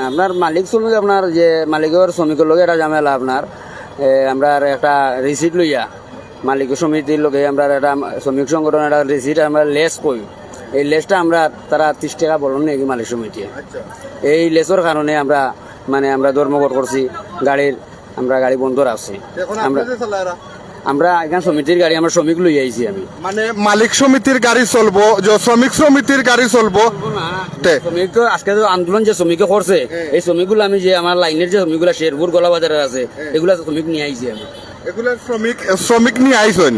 আপনার মালিক শ্রমিক আপনার যে মালিকের শ্রমিকের লগে একটা ঝামেলা আপনার আমরা একটা রিসিট লইয়া মালিক সমিতির লগে আমরা একটা শ্রমিক সংগঠন একটা রিসিট আমরা লেস কই এই লেসটা আমরা তারা 30 টাকা বলুন নাকি মালিক সমিতি এই লেসের কারণে আমরা মানে আমরা ধর্মঘট করছি আমরা গাড়ি বন্ধ রাখছি আমরা এখানে সমিতির গাড়ি আমরা শ্রমিক লই আইছি আমি মানে মালিক সমিতির গাড়ি চলবো যে শ্রমিক সমিতির গাড়ি চলবো শ্রমিক আজকে যে আন্দোলন যে শ্রমিক করছে এই শ্রমিকগুলো আমি যে আমার লাইনের যে শ্রমিকগুলো শেরপুর গলাবাজারে আছে এগুলা শ্রমিক নিয়ে আইছি আমি এগুলা শ্রমিক নিয়ে আইছেন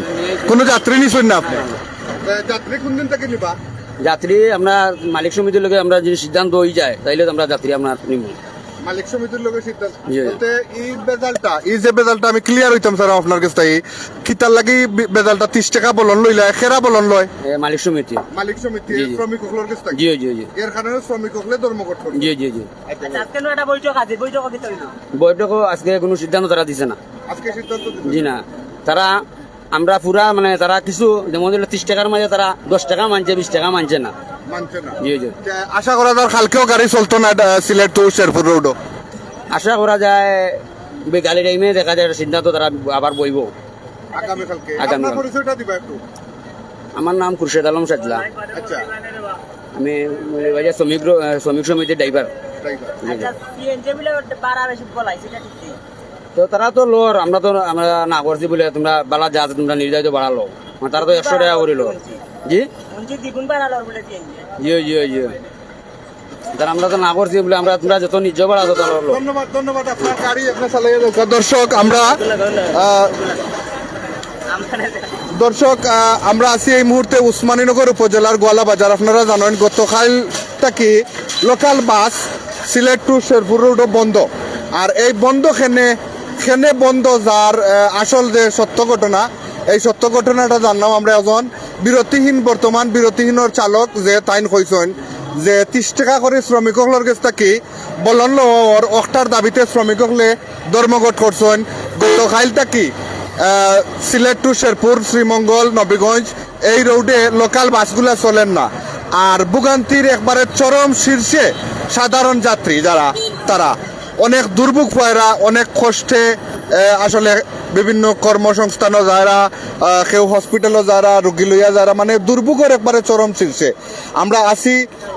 কোন যাত্রী নিছেন না আপনি যাত্রী কোন দিন থেকে নিবা যাত্রী আমরা মালিক সমিতির লোকে আমরা যদি সিদ্ধান্ত হয়ে যায় তাইলে আমরা যাত্রী আমরা নিব মালিক সমিতির লোকের সিদ্ধান্ত বলতে এই যে বেজালটা আমি ক্লিয়ার হইতাম স্যার আপনার কাছে তাই কিতার লাগি বেজালটা 30 টাকা বলন লইলা খেরা বলন লয় মালিক সমিতি শ্রমিক হকলের কাছে জি জি জি এর কারণে শ্রমিক হকলে ধর্মঘট করবে জি জি জি আজকে একটা বৈঠক আছে বৈঠক দিতে হইলো বৈঠকও আজকে কোনো সিদ্ধান্ত তারা দিছে না আজকে সিদ্ধান্ত জি না তারা আমরা পুরা মানে তারা কিছু যেমন 30 টাকার মাঝে তারা 10 টাকা মানছে 20 টাকা মানছে না জি জি আশা করা যায় কালকেও গাড়ি চলতো না সিলেট টু শেরপুর রোড আশা করা যায় বিকালে টাইমে দেখা যায় সিদ্ধান্ত তারা আবার বইব আগামী কালকে আগামী আপনার পরিচয়টা দিবা একটু আমার নাম খুরশেদ আলম সাজলা আচ্ছা আমি শ্রমিক সমিতির ড্রাইভার আচ্ছা সিএনজি বলে বাড়া বেশি বলাইছে এটা ঠিক তো তারা তো লোর আমরা না করছি বলে তোমরা বালা যা আছে তোমরা নির্ধারিত বাড়ালো তারা তো 100 টাকা করিল জি উনজি দ্বিগুণ বাড়ালো বলে সিএনজি জি জি জি তারা আমরা তো না করছি বলে আমরা তোমরা যত নিজ বাড়া তত ধন্যবাদ আপনার গাড়ি আপনার চালিয়ে দাও দর্শক আমরা আছি এই মুহূর্তে উসমানীনগর উপজেলার গোয়ালা বাজার আপনারা জানেন গতকাল থেকে local bus Sylhet to Sherpur road বন্ধ আর এই বন্ধ খেনে বন্ধ যার আসল যে সত্য ঘটনা এই সত্য ঘটনাটা জানলাম আমরা এখন বর্তমান বিরতিহীনর চালক যে তাইন কইছেন যে 30 টাকা করে শ্রমিকসকলের কাছ থেকে বলন লওয়ার অক্টার দাবিতে শ্রমিকসকলে ধর্মঘট করছেন গতকাল থেকে সিলেট টু শেরপুর শ্রীমঙ্গল নবীগঞ্জ এই রোডে লোকাল বাসগুলা চলেন না আর ভোগান্তির একবারে চরম শীর্ষে সাধারণ যাত্রী যারা তারা অনেক দুর্ভোগ পায়রা অনেক কষ্টে আসলে বিভিন্ন কর্মসংস্থানও যারা কেউ হসপিটালও যারা রোগী লইয়া যারা মানে দুর্ভোগের একবারে চরম শীর্ষে আমরা আছি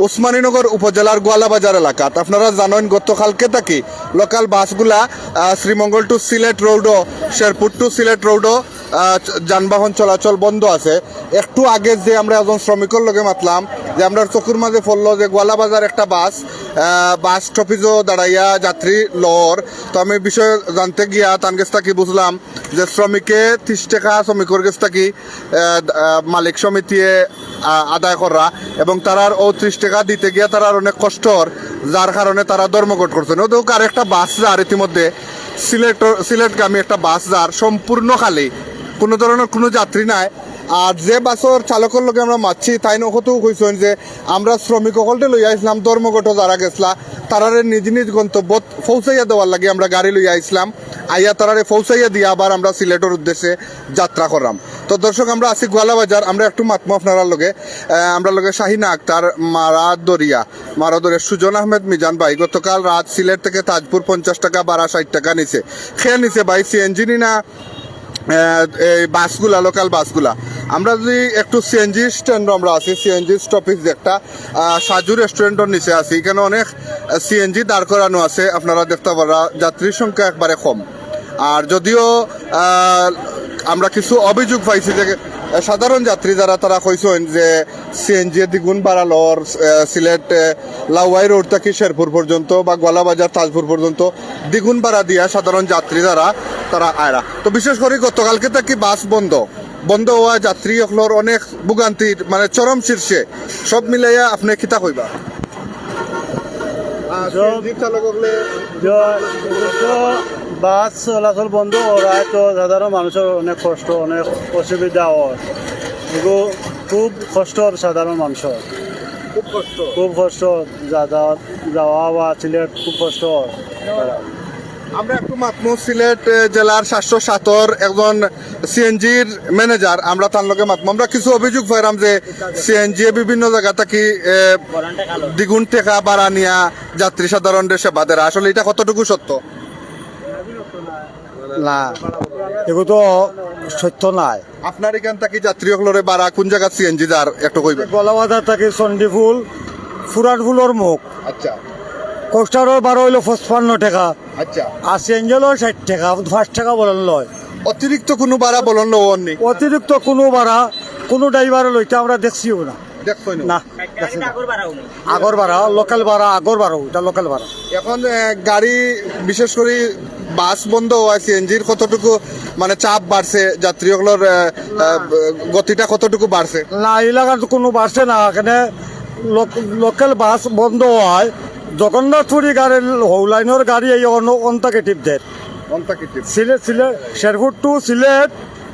উসমানীনগর উপজেলার গোয়ালাবাজার এলাকাত আপনারা জানেন গতকালকে থাকি লোকাল বাসগুলা শ্রীমঙ্গল টু সিলেট রোডও শেরপুর টু সিলেট রোডও যানবাহন চলাচল বন্ধ আছে একটু আগে যে আমরা একজন শ্রমিকের লগে মাতলাম যে আমরা চকুর মাঝে পড়লো যে গোয়ালাবাজার একটা বাস স্টপেজও দাঁড়াইয়া যাত্রী লর তো আমি বিষয় জানতে গিয়া তান গেছ থাকি বুঝলাম যে শ্রমিকে 30 টাকা শ্রমিকের কাছ থাকি মালিক সমিতি আদায় করা এবং তারার 30 টাকা দিতে গিয়া তারার অনেক কষ্টর যার কারণে তারা ধর্মঘট করছেন ওদের আর একটা বাস যার ইতিমধ্যে সিলেটগামী একটা বাস যার সম্পূর্ণ খালি কোনো ধরনের কোনো যাত্রী নাই আর যে বাসের চালকের লগে আমরা মারছি তাই নকতেও কইছেন যে আমরা শ্রমিক সকলটা লইয়া আসলাম ধর্মঘট যারা গেছলা তারারে নিজ নিজ গন্তব্য পৌঁছাইয়া দেওয়ার লাগে আমরা গাড়ি লইয়া আসলাম আইয়া তারারে পৌঁছাইয়া দিয়ে আবার আমরা সিলেটের উদ্দেশ্যে যাত্রা করলাম তো দর্শক আমরা আছি গোয়ালাবাজার আমরা একটু মাতমো আপনার লগে আমরা লগে শাহিনা আক্তার মারাদরিয়া সুজন আহমেদ মিজান ভাই গতকাল রাত সিলেট থেকে তাজপুর 50 টাকা 60 টাকা নিছে খেয়ে নিছে ভাই সিএনজি না এই বাসগুলা লোকাল বাসগুলা আমরা যদি একটু সিএনজি স্ট্যান্ড আমরা আছি সিএনজি স্টপেজ একটা সাজু রেস্টুরেন্টের নিচে আছি এখানে অনেক সিএনজি দাঁড় করানো আছে আপনারা দেখতে পারা যাত্রীর সংখ্যা একবারে কম আর যদিও আমরা কিছু অভিযোগ পাইছি যে সাধারণ যাত্রী যারা তারা কইছেন যে সিএনজি দ্বিগুণ বাড়ালো সিলেট লাউয়াই রোড থেকে শেরপুর পর্যন্ত বা গোয়ালাবাজার তাজপুর পর্যন্ত দ্বিগুণ ভাড়া দিয়া সাধারণ যাত্রী যারা তারা আয়রা তো বিশেষ করে গতকালকে থেকে বাস বন্ধ হওয়া যাত্রী হলোর অনেক ভোগান্তির মানে চরম শীর্ষে সব মিলাইয়া আপনি কিতা কইবা বাস চলাচল বন্ধ করায় তো সাধারণ মানুষের অনেক কষ্ট অনেক অসুবিধা হয় এগুলো খুব কষ্ট সাধারণ মানুষের খুব কষ্ট যাওয়া বা সিলেট খুব কষ্ট আমরা একটু মাতমু সিলেট জেলার 707 একজন সিএনজির ম্যানেজার, আমরা তার লগে মাতমু। আমরা কিছু অভিযোগ পাইলাম যে সিএনজি বিভিন্ন জায়গা থেকে দ্বিগুণ টাকা ভাড়া নিয়া যাত্রী সাধারণের সেবা দেয়, আসলে এটা কতটুকু সত্য? না এগুলো তো সত্য নাই। আপনার এখান থেকে যাত্রী হলরে ভাড়া কোন জায়গা সিএনজি যার একটু কইবেন? গলাবাজার থেকে চণ্ডীফুল ফুরানফুলের মুখ আচ্ছা কোস্টারের ভাড়া হইলো 55 টাকা, আচ্ছা, আর সিএনজিও 60 টাকা, 5 টাকা বলেন লয়। অতিরিক্ত কোনো ভাড়া বলন লোন নেই? অতিরিক্ত কোনো ভাড়া কোনো ড্রাইভারের লইতে আমরা দেখছিও না। দেখছই না দেখছি না। আগর ভাড়া লোকাল ভাড়া, আগর ভাড়া ওটা লোকাল ভাড়া। এখন গাড়ি বিশেষ করে বাস বন্ধ হওয়ায় সিএনজির কতটুকু মানে চাপ বাড়ছে, যাত্রীগুলোর গতিটা কতটুকু বাড়ছে? না এলাকার তো কোনো বাড়ছে না, এখানে লোকাল বাস বন্ধ হয় জগন্নাথপুরি গাড়ির লাইনের গাড়ি এই অন্তাকে টিপ দেয়। সিলেট শেরপুর টু সিলেট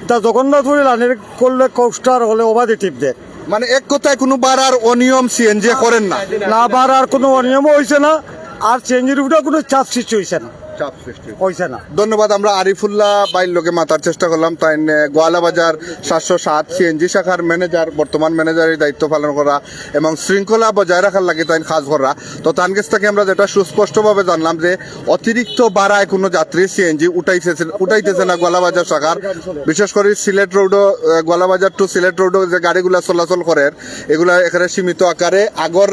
তা জগন্নাথপুরি লাইনের করলে কোস্টার হলে ওবাদি টিপ দেয়। মানে এক কথায় কোনো বাড়ার অনিয়ম সিএনজি করেন না? না বাড়ার কোনো অনিয়মও হয়েছে না, আর চেঞ্জের উপরে কোনো চাপ সৃষ্টি হয়েছে না, চাপ সৃষ্টি হয়েছে না। ধন্যবাদ। আমরা আরিফুল্লাহ বাইর লোকে মাতার চেষ্টা করলাম, তাই গোয়ালা বাজার 707 সিএনজি শাখার ম্যানেজার, বর্তমান ম্যানেজারের দায়িত্ব পালন করা এবং শৃঙ্খলা বজায় রাখার লাগে তাই কাজ করা। তো তার কাছ থেকে আমরা যেটা সুস্পষ্টভাবে জানলাম যে অতিরিক্ত বাড়ায় কোনো যাত্রী সিএনজি উঠাইতেছে না গোয়ালা বাজার শাখার, বিশেষ করে সিলেট রোডও গোয়ালা বাজার টু সিলেট রোডও যে গাড়িগুলা চলাচল করে এগুলা এখানে সীমিত আকারে আগর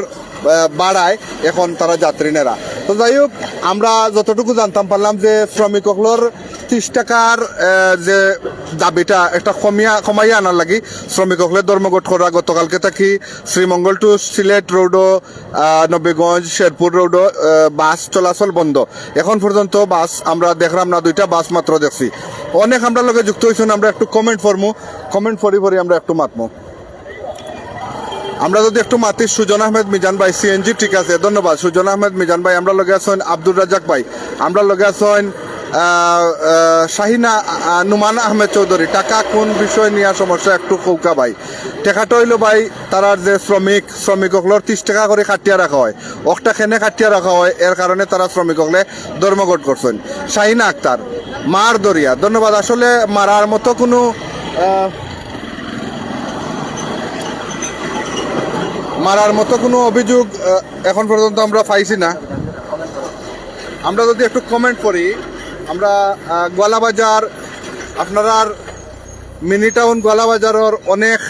বাড়ায় এখন তারা যাত্রী নেরা। তো যাই হোক, আমরা যতটুকু জানতাম পারলাম যে শ্রমিকগুলোর 30 টাকার যে দাবিটা একটা কমাইয়া আনার লাগি শ্রমিকসকলে ধর্মঘট করা। গতকালকে থাকি শ্রীমঙ্গল টু সিলেট রোডও, নবীগঞ্জ শেরপুর রোডও বাস চলাচল বন্ধ। এখন পর্যন্ত বাস আমরা দেখলাম না, 2টা বাস মাত্র দেখছি। অনেক আমরা লগে যুক্ত হয়েছেন, আমরা একটু কমেন্ট ফরি আমরা একটু মাতমো। আমরা যদি একটু মাতি সুজন আহমেদ মিজান ভাই সিএনজি, ঠিক আছে, ধন্যবাদ সুজন আহমেদ মিজান ভাই। আমরা লগে আছেন আব্দুর রাজাক ভাই, আমরা লগে আছেন শাহিনা নুমান আহমেদ চৌধুরী। টাকা কোন বিষয় নিয়ে সমস্যা একটু কৌকা ভাই। টাকাটা হইলো ভাই তারার যে শ্রমিকসকলের 30 টাকা করে কাটিয়া রাখা হয়, একটা খেনে কাটিয়া রাখা হয়, এর কারণে তারা শ্রমিকসকলে ধর্মঘট করছেন। শাহিনা আক্তার মার দরিয়া, ধন্যবাদ। আসলে মারার মতো কোনো অভিযোগ এখন পর্যন্ত আমরা পাইছি না। আমরা যদি একটু কমেন্ট করি, আমরা গোয়ালাবাজার আপনারা মিনি টাউন গোয়ালাবাজারের অনেক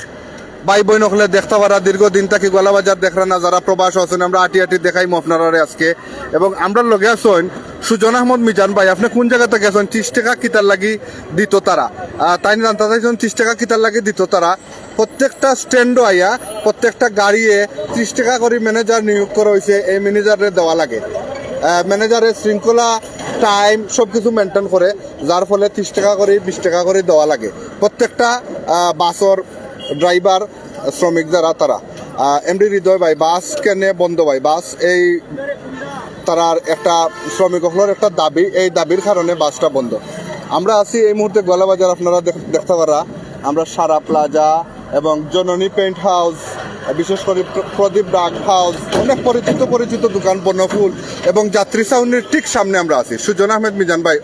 ভাই বোন হলে দেখতে পারা, দীর্ঘদিন থাকি গোয়ালাবাজার দেখরা না, যারা প্রবাস আছেন আমরা আটি দেখাইম আপনারা আজকে। এবং আমরা লগে আছেন সুজন আহমদ মিজান ভাই, আপনি কোন জায়গা থেকে আছেন? 30 টাকা কিতার লাগি দিত তারা, তাই জানতে চাইছেন 30 টাকা কিতার লাগি দিত তারা। প্রত্যেকটা স্ট্যান্ডও আইয়া প্রত্যেকটা গাড়িয়ে 30 টাকা করে ম্যানেজার নিয়োগ করা হয়েছে, এই ম্যানেজারের দেওয়া লাগে। ম্যানেজারের শৃঙ্খলা টাইম সব কিছু মেনটেন করে, যার ফলে 30 টাকা করে 20 টাকা করে দেওয়া লাগে প্রত্যেকটা বাসর ড্রাইভার শ্রমিক যারা তারা। এমডি হৃদয় ভাই, বাস কেনে বন্ধ ভাই? বাস এই তারার একটা শ্রমিকগুলোর একটা দাবি, এই দাবির কারণে বাসটা বন্ধ। আমরা আছি এই মুহূর্তে গোয়ালাবাজার, আপনারা দেখতে পারা আমরা সারা প্লাজা এবং জননী পেন্ট হাউস, বিশেষ করে প্রদীপ ডাক হাউস, অনেক পরিচিত দোকান, বনফুল এবং যাত্রী ছাউনির ঠিক সামনে আমরা আছি। সুজন আহমেদ মিজান ভাই,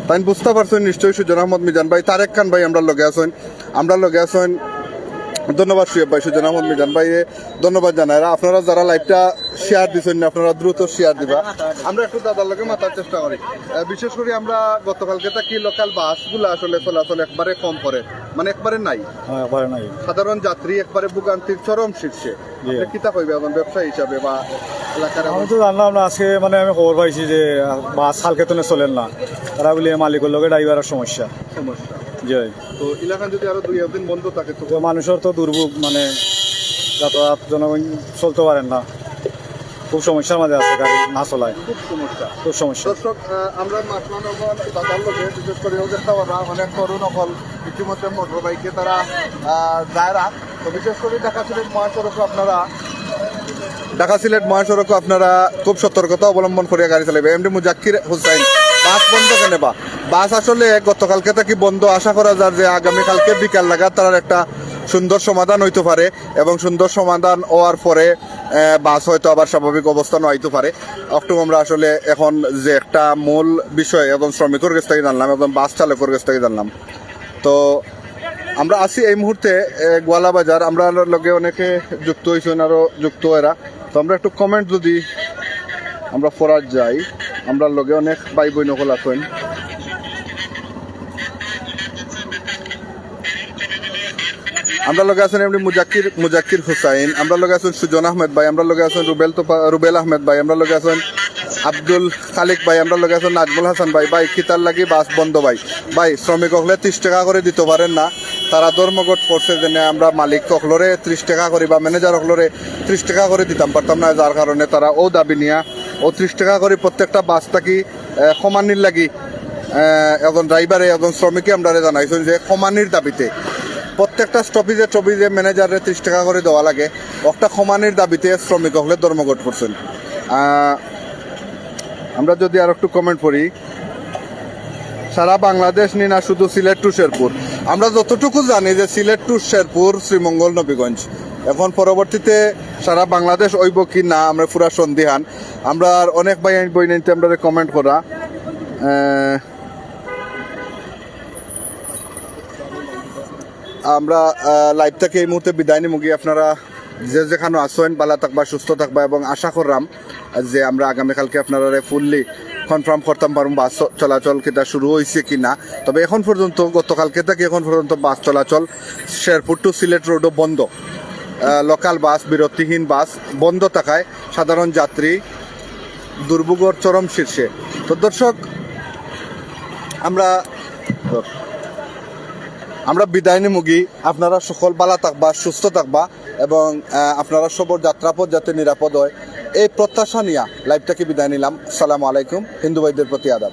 তাই বুঝতে পারছেন নিশ্চয়ই সুজন আহমদ মিজান ভাই। তারেক খান ভাই আমরা লগে আছেন, ধন্যবাদ সুয়েব ভাই। সুজন আহমদ মিজান ভাই ধন্যবাদ জানাই। আপনারা যারা লাইভটা শেয়ার দিচ্ছেন না, আপনারা দ্রুত শেয়ার দিবা। আমরা একটু দাদার লগে মাথার চেষ্টা করি। বিশেষ করে আমরা গতকালকে থাকি লোকাল বাসগুলো আসলে চলাচল একবারে কম করে, মানে একবারে নাই, সাধারণ যাত্রী একবারে ভোগান্তির চরম শীর্ষে। কিতা কইবে এখন ব্যবসায়ী হিসাবে বা এলাকার? আমি তো জানলাম না আজকে, মানে আমি খবর পাইছি যে বাস হালকেতনে চলেন না, তারা বলি মালিকের লগে ড্রাইভারের সমস্যা। জি, তো এলাকা যদি আরো 2 দিন বন্ধ থাকে তো মানুষের তো দুর্ভোগ, মানে যাতায়াত জনগণ চলতে পারেন না, খুব সমস্যার মাঝে আছে, গাড়ি না চলায় খুব সমস্যা। দর্শক, আমরা মাসলানগর দাদার লোকে বিশেষ করে দেখতে পারা অনেক তরুণ অকল ইতিমধ্যে মোটর বাইকে তারা যায়রা। তো বিশেষ করে ঢাকা সিলেট মহাসড়কে আপনারা খুব সতর্কতা অবলম্বন করে গাড়ি চালাবে। এমডি মুজাক্কির হুসাইন, বাস বন্ধ কেন বা? বাস আসলে গতকালকে থেকে বন্ধ, আশা করা যায় যে আগামীকালকে বিকাল নাগাদ তার একটা সুন্দর সমাধান হইতে পারে এবং সুন্দর সমাধান হওয়ার পরে বাস হয়তো আবার স্বাভাবিক অবস্থানও আইতে পারে। একটু আমরা আসলে এখন যে একটা মূল বিষয় এখন শ্রমিকের কাছ থেকে জানলাম এবং বাস চালকের কাছ থেকে জানলাম। তো আমরা আছি এই মুহূর্তে গোয়ালা বাজার, আমরা লগে অনেকে যুক্ত হয়েছেন আরও যুক্ত এরা। তো আমরা একটু কমেন্ট যদি আমরা পড়া যাই, আমরা লগে অনেক ভাই বোন সকল আছেন। আমরা লগে আছেন এমনি মুজাক্কির হুসাইন, আমরা লগে আছেন সুজন আহমেদ ভাই, আমরা লগে আছেন রুবেল আহমেদ ভাই, আমরা লগে আছেন আব্দুল খালিক ভাই, আমরা লগে আছেন নাজমুল হাসান ভাই। ভাই কিতার লাগি বাস বন্ধ ভাই, ভাই শ্রমিক হলে 30 টাকা করে দিতে পারেন না, তারা ধর্মঘট করছে যে আমরা মালিক হকলরে 30 টাকা করে বা ম্যানেজার হকলরে 30 টাকা করে দিতাম পারতাম না, যার কারণে তারা ও দাবি নিয়া ও 30 টাকা করে প্রত্যেকটা বাস থাকি সমানির লাগি একজন ড্রাইভারে একজন শ্রমিকে আমরা জানাইছেন যে সমানির দাবিতে প্রত্যেকটা স্টপিজে ম্যানেজারে 30 টাকা করে দেওয়া লাগে, একটা সমানির দাবিতে শ্রমিক হলে ধর্মঘট করছেন। আমরা যদি আর একটু কমেন্ট করি, সারা বাংলাদেশ নি না শুধু সিলেট টু শেরপুর, আমরা যতটুকু জানি যে সিলেট টু শেরপুর শ্রীমঙ্গল নবীগঞ্জ, এখন পরবর্তীতে সারা বাংলাদেশ হইব কি না আমরা পুরা সন্দিহান। আমরা আর অনেক ভাই বই নিতে আমরা কমেন্ট করা, আমরা লাইভ থেকে এই মুহূর্তে বিদায় নিমু গিয়ে। আপনারা যে যেখানে আসেন ভালো থাকবা, সুস্থ থাকবা এবং আশা করলাম যে আমরা আগামীকালকে আপনারা ফুললি কনফার্ম করতাম পারুম বাস চলাচল কেটা শুরু হয়েছে কি না। তবে এখন পর্যন্ত গতকালকে থেকে এখন পর্যন্ত বাস চলাচল শেরপুর টু সিলেট রোডও বন্ধ, লোকাল বাস বিরতিহীন বাস বন্ধ থাকায় সাধারণ যাত্রী দুর্ভোগের চরম শীর্ষে। তো দর্শক আমরা বিদায় নিমুগি, আপনারা সকল ভালো থাকবা, সুস্থ থাকবা এবং আপনারা সবর যাত্রাপথ যাতে নিরাপদ হয় এই প্রত্যাশা নিয়ে লাইভটাকে বিদায় নিলাম। আসসালামু আলাইকুম। হিন্দু ভাইদের প্রতি আদাব।